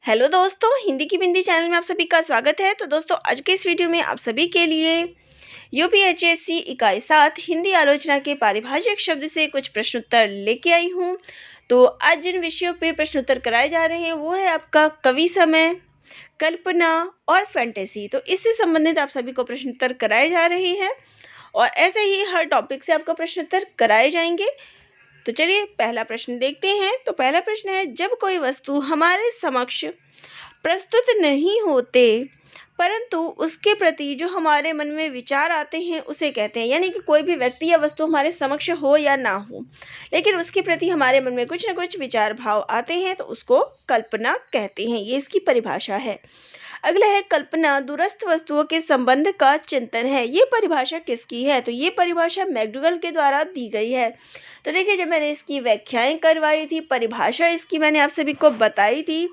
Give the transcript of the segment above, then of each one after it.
Hello दोस्तों, हिंदी की बिंदी channel में आप सभी का स्वागत है। तो दोस्तों, आज के इस वीडियो में आप सभी के लिए यूपीएचएससी इकाई 7 हिंदी आलोचना के पारिभाषिक शब्द से कुछ प्रश्नोत्तर लेके आई हूँ। तो आज जिन विषयों पे प्रश्नोत्तर कराए जा रहे हैं वो है आपका कवि समय, कल्पना और फैंटेसी। तो इससे संबंधित आप सभी को प्रश्नोत्तर कराए जा रहे हैं और ऐसे ही हर टॉपिक से आपको प्रश्नोत्तर कराए जाएंगे। तो चलिए पहला प्रश्न देखते हैं। तो पहला प्रश्न है, जब कोई वस्तु हमारे समक्ष प्रस्तुत नहीं होते परंतु उसके प्रति जो हमारे मन में विचार आते हैं उसे कहते हैं। यानी कि कोई भी व्यक्ति या वस्तु हमारे समक्ष हो या ना हो, लेकिन उसके प्रति हमारे मन में कुछ ना कुछ विचार भाव आते हैं तो उसको कल्पना कहते हैं। ये इसकी परिभाषा है। अगला है, कल्पना दूरस्थ वस्तुओं के संबंध का चिंतन है। ये परिभाषा किसकी है? तो ये परिभाषा मैकडूगल के द्वारा दी गई है। तो देखिए, जब मैंने इसकी व्याख्याएं करवाई थी, परिभाषा इसकी मैंने आप सभी को बताई थी,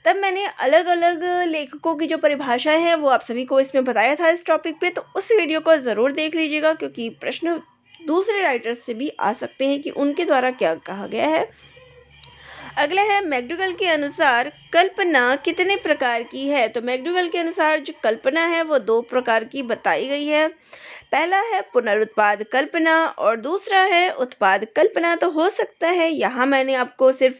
तब मैंने अलग अलग लेखकों की जो परिभाषाएं हैं वो आप सभी को इसमें बताया था इस टॉपिक पे। तो उस वीडियो को ज़रूर देख लीजिएगा, क्योंकि प्रश्न दूसरे राइटर्स से भी आ सकते हैं कि उनके द्वारा क्या कहा गया है। अगला है, मैकडूगल के अनुसार कल्पना कितने प्रकार की है? तो मैकडूगल के अनुसार जो कल्पना है वो 2 प्रकार की बताई गई है। पहला है पुनरुत्पाद कल्पना और दूसरा है उत्पाद कल्पना। तो हो सकता है यहाँ मैंने आपको सिर्फ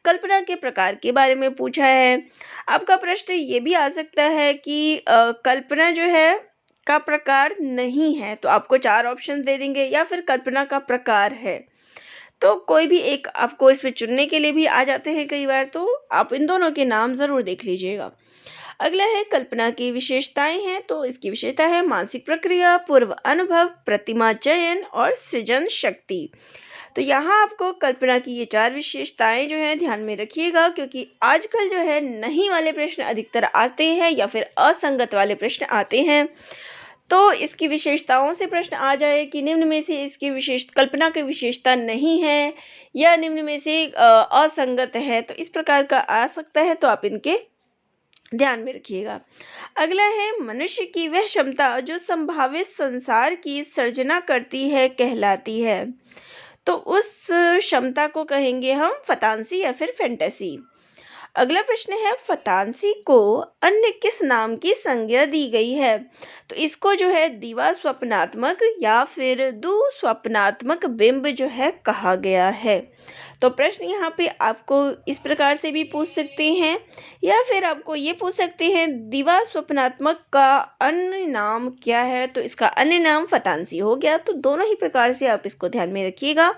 कल्पना के प्रकार के बारे में पूछा है। आपका प्रश्न ये भी आ सकता है कि कल्पना जो है का प्रकार नहीं है, तो आपको 4 ऑप्शन दे देंगे, या फिर कल्पना का प्रकार है। तो कोई भी एक आपको इसमें चुनने के लिए भी आ जाते हैं कई बार, तो आप इन दोनों के नाम ज़रूर देख लीजिएगा। अगला है, कल्पना की विशेषताएं हैं। तो इसकी विशेषता है मानसिक प्रक्रिया, पूर्व अनुभव, प्रतिमा चयन और सृजन शक्ति। तो यहाँ आपको कल्पना की ये 4 विशेषताएं जो हैं ध्यान में रखिएगा, क्योंकि आजकल जो है नहीं वाले प्रश्न अधिकतर आते हैं या फिर असंगत वाले प्रश्न आते हैं। तो इसकी विशेषताओं से प्रश्न आ जाए कि निम्न में से इसकी कल्पना की विशेषता नहीं है या निम्न में से असंगत है, तो इस प्रकार का आ सकता है, तो आप इनके ध्यान में रखिएगा। अगला है, मनुष्य की वह क्षमता जो संभावित संसार की सर्जना करती है कहलाती है। तो उस क्षमता को कहेंगे हम फतांसी या फिर फैंटेसी। अगला प्रश्न है, फतांसी को अन्य किस नाम की संज्ञा दी गई है? तो इसको जो है दिवा स्वप्नात्मक या फिर दुस्वप्नात्मक बिंब जो है कहा गया है। तो प्रश्न यहाँ पे आपको इस प्रकार से भी पूछ सकते हैं, या फिर आपको ये पूछ सकते हैं दिवा स्वप्नात्मक का अन्य नाम क्या है? तो इसका अन्य नाम फतांसी हो गया। तो दोनों ही प्रकार से आप इसको ध्यान में रखिएगा।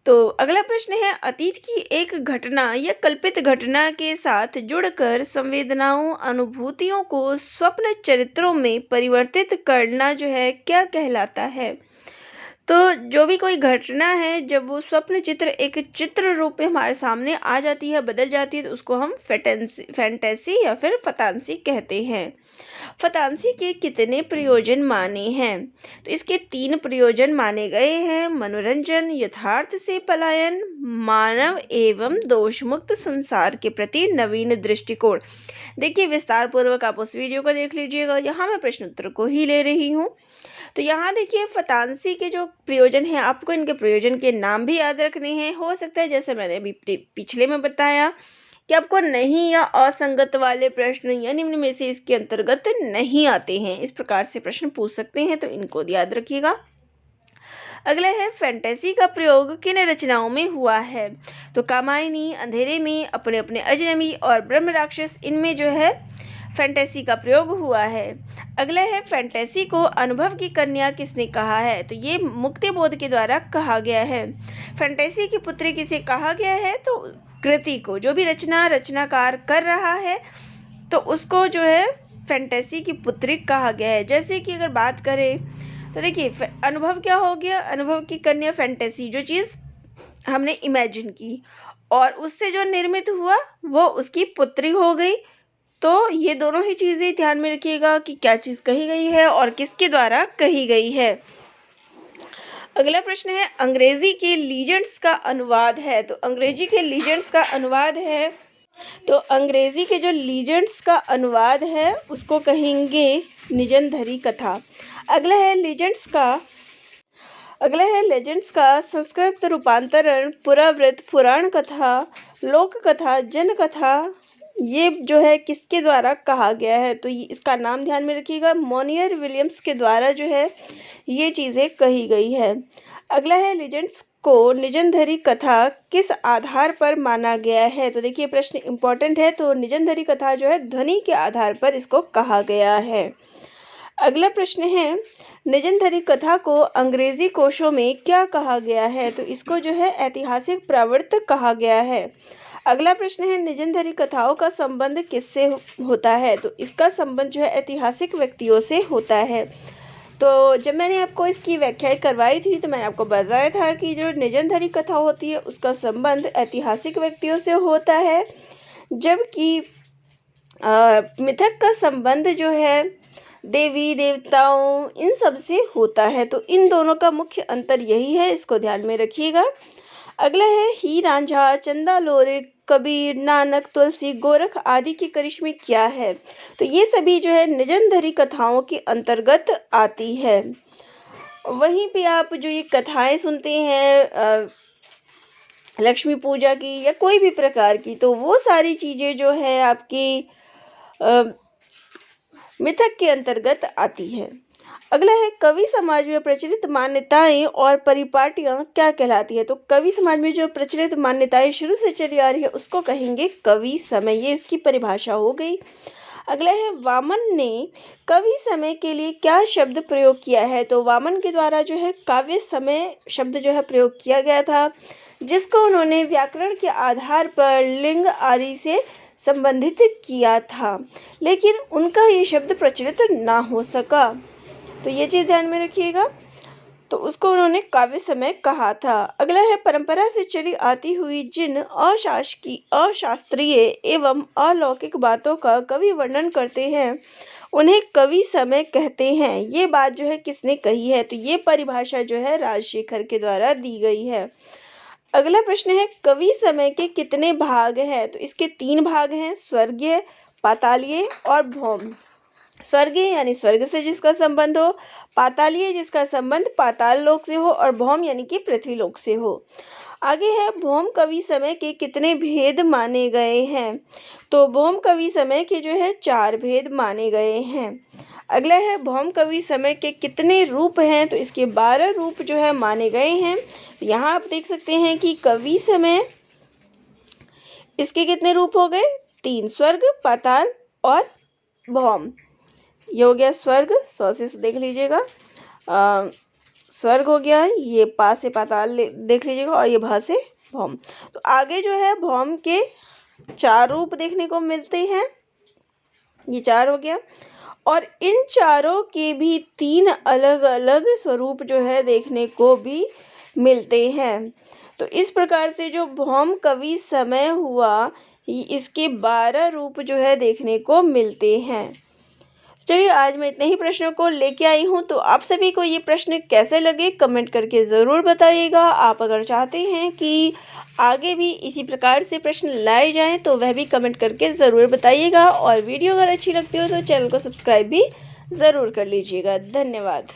तो अगला प्रश्न है, अतीत की एक घटना या कल्पित घटना के साथ जुड़कर संवेदनाओं अनुभूतियों को स्वप्न चरित्रों में परिवर्तित करना जो है क्या कहलाता है? तो जो भी कोई घटना है, जब वो स्वप्न चित्र एक चित्र रूप में हमारे सामने आ जाती है, बदल जाती है, तो उसको हम फैंटेसी या फिर फतांसी कहते हैं। फतांसी के कितने प्रयोजन माने हैं? तो इसके 3 प्रयोजन माने गए हैं: मनोरंजन, यथार्थ से पलायन, मानव एवं दोषमुक्त संसार के प्रति नवीन दृष्टिकोण। देखिए, विस्तार पूर्वक आप उस वीडियो को देख लीजिएगा, यहाँ मैं प्रश्न उत्तर को ही ले रही हूँ। तो यहाँ देखिए, फतांसी के जो प्रयोजन हैं, आपको इनके प्रयोजन के नाम भी याद रखने हैं। हो सकता है जैसे मैंने अभी पिछले में बताया कि आपको नहीं या असंगत वाले प्रश्न या निम्न में से इसके अंतर्गत नहीं आते हैं, इस प्रकार से प्रश्न पूछ सकते हैं, तो इनको याद रखिएगा। अगला है, फैंटेसी का प्रयोग किन रचनाओं में हुआ है? तो कामायनी, अंधेरे में, अपने अपने अजनबी और ब्रह्म राक्षस, इनमें जो है फैंटेसी का प्रयोग हुआ है। अगला है, फैंटेसी को अनुभव की कन्या किसने कहा है? तो ये मुक्तिबोध के द्वारा कहा गया है। फैंटेसी की पुत्री किसे कहा गया है? तो कृति को, जो भी रचनाकार कर रहा है तो उसको जो है फैंटेसी की पुत्री कहा गया है। जैसे कि अगर बात करें तो देखिए, अनुभव क्या हो गया? अनुभव की कन्या फैंटेसी, जो चीज़ हमने इमेजिन की और उससे जो निर्मित हुआ वो उसकी पुत्री हो गई। तो ये दोनों ही चीज़ें ध्यान में रखिएगा कि क्या चीज़ कही गई है और किसके द्वारा कही गई है। अगला प्रश्न है, अंग्रेजी के लीजेंड्स का अनुवाद है। तो अंग्रेजी के लीजेंड्स का अनुवाद है, तो अंग्रेजी के जो लीजेंड्स का अनुवाद है उसको कहेंगे निजनधरी कथा। अगला है, लेजेंड्स का संस्कृत रूपांतरण पुरावृत पुराण कथा लोक कथा, जन कथा, ये जो है किसके द्वारा कहा गया है? तो इसका नाम ध्यान में रखिएगा, मोनियर विलियम्स के द्वारा जो है ये चीज़ें कही गई है। अगला है, लीजेंड्स को निजनधरी कथा किस आधार पर माना गया है? तो देखिए प्रश्न इंपॉर्टेंट है। तो निजनधरी कथा जो है ध्वनि के आधार पर इसको कहा गया है। अगला प्रश्न है, निजनधरी कथा को अंग्रेजी कोशों में क्या कहा गया है? तो इसको जो है ऐतिहासिक प्रवृत्त कहा गया है। अगला प्रश्न है, निजनधरी कथाओं का संबंध किससे होता है? तो इसका संबंध जो है ऐतिहासिक व्यक्तियों से होता है। तो जब मैंने आपको इसकी व्याख्या करवाई थी तो मैंने आपको बताया था कि जो निजनधरी कथा होती है उसका संबंध ऐतिहासिक व्यक्तियों से होता है, जबकि मिथक का संबंध जो है देवी देवताओं इन सब से होता है। तो इन दोनों का मुख्य अंतर यही है, इसको ध्यान में रखिएगा। अगला है, हीर रांझा, चंदा लोरे, कबीर, नानक, तुलसी, गोरख आदि के करिश्मे क्या है? तो ये सभी जो है निजनधरी कथाओं के अंतर्गत आती है। वहीं पे आप जो ये कथाएं सुनते हैं लक्ष्मी पूजा की या कोई भी प्रकार की, तो वो सारी चीज़ें जो है आपकी मिथक के अंतर्गत आती है। अगला है, कवि समाज में प्रचलित मान्यताएं और परिपाटियां क्या कहलाती है? तो कवि समाज में जो प्रचलित मान्यताएं शुरू से चली आ रही है उसको कहेंगे कवि समय, ये इसकी परिभाषा हो गई। अगला है, वामन ने कवि समय के लिए क्या शब्द प्रयोग किया है? तो वामन के द्वारा जो है काव्य समय शब्द जो है प्रयोग किया गया था, जिसको उन्होंने व्याकरण के आधार पर लिंग आदि से संबंधित किया था, लेकिन उनका ये शब्द प्रचलित ना हो सका। तो ये चीज़ ध्यान में रखिएगा। तो उसको उन्होंने काव्य समय कहा था। अगला है, परंपरा से चली आती हुई जिन अशास्त्रीय एवं अलौकिक बातों का कवि वर्णन करते हैं उन्हें कवि समय कहते हैं। ये बात जो है किसने कही है? तो ये परिभाषा जो है राजशेखर के द्वारा दी गई है। अगला प्रश्न है, कवि समय के कितने भाग हैं? तो इसके 3 भाग हैं, स्वर्गीय, पातालीय और भौम। स्वर्गीय यानी स्वर्ग से जिसका संबंध हो, पातालीय जिसका संबंध पाताल लोक से हो, और भौम यानी कि पृथ्वी लोक से हो। आगे है, भौम कवि समय के कितने भेद माने गए हैं? तो भौम कवि समय के जो है 4 भेद माने गए हैं। अगला है, भौम कवि समय के कितने रूप हैं? तो इसके 12 रूप जो है माने गए हैं। यहाँ आप देख सकते हैं कि कवि समय इसके कितने रूप हो गए? 3, स्वर्ग, पाताल और भौम। ये हो गया स्वर्ग, 100 से देख लीजिएगा, स्वर्ग हो गया, ये पा से पाताल देख लीजिएगा, और ये भा से भौम। तो आगे जो है भौम के 4 रूप देखने को मिलते हैं, ये 4 हो गया, और इन चारों के भी 3 अलग अलग स्वरूप जो है देखने को भी मिलते हैं। तो इस प्रकार से जो भौम कवि समय हुआ, इसके 12 रूप जो है देखने को मिलते हैं। चलिए, आज मैं इतने ही प्रश्नों को लेके आई हूँ। तो आप सभी को ये प्रश्न कैसे लगे कमेंट करके ज़रूर बताइएगा। आप अगर चाहते हैं कि आगे भी इसी प्रकार से प्रश्न लाए जाएं तो वह भी कमेंट करके ज़रूर बताइएगा, और वीडियो अगर अच्छी लगती हो तो चैनल को सब्सक्राइब भी ज़रूर कर लीजिएगा। धन्यवाद।